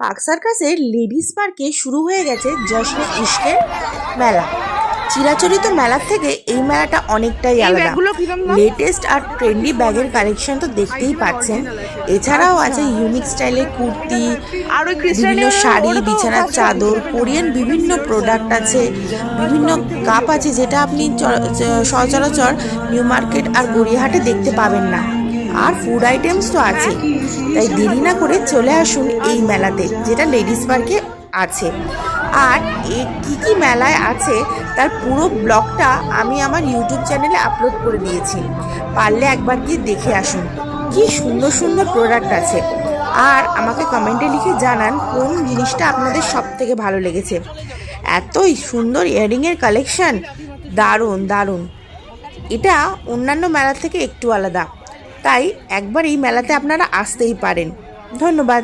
Park সার্কাসের ladies পার্কে শুরু হয়ে গেছে জশ্নে ইশকের মেলা। চিরাচরিত মেলার থেকে এই মেলাটা অনেকটাই আলাদা। লেটেস্ট আর ট্রেন্ডি ব্যাগের কালেকশন তো দেখতেই পাচ্ছেন। এছাড়াও আছে ইউনিক স্টাইলের কুর্তি, বিভিন্ন শাড়ি, বিছানার চাদর, কোরিয়ান বিভিন্ন প্রোডাক্ট আছে, বিভিন্ন কাপ আছে যেটা আপনি সচরাচর নিউ মার্কেট আর গড়িয়াহাটে দেখতে পাবেন না। আর ফুড আইটেমস তো আছে, তাই দেরি না করে চলে আসুন এই মেলাতে, যেটা লেডিস পার্কে আছে। আর কি কি মেলায় আছে তার পুরো ব্লগটা আমি আমার ইউটিউব চ্যানেলে আপলোড করে দিয়েছি, পারলে একবার গিয়ে দেখে আসুন। কি সুন্দর সুন্দর প্রোডাক্ট আছে। আর আমাকে কমেন্টে লিখে জানান কোন জিনিসটা আপনাদের সব থেকে ভালো লেগেছে। এতই সুন্দর ইয়াররিংয়ের কালেকশন, দারুণ দারুণ। এটা অন্যান্য মেলা থেকে একটু আলাদা, তাই একবার এই মেলাতে আপনারা আসতেই পারেন। ধন্যবাদ।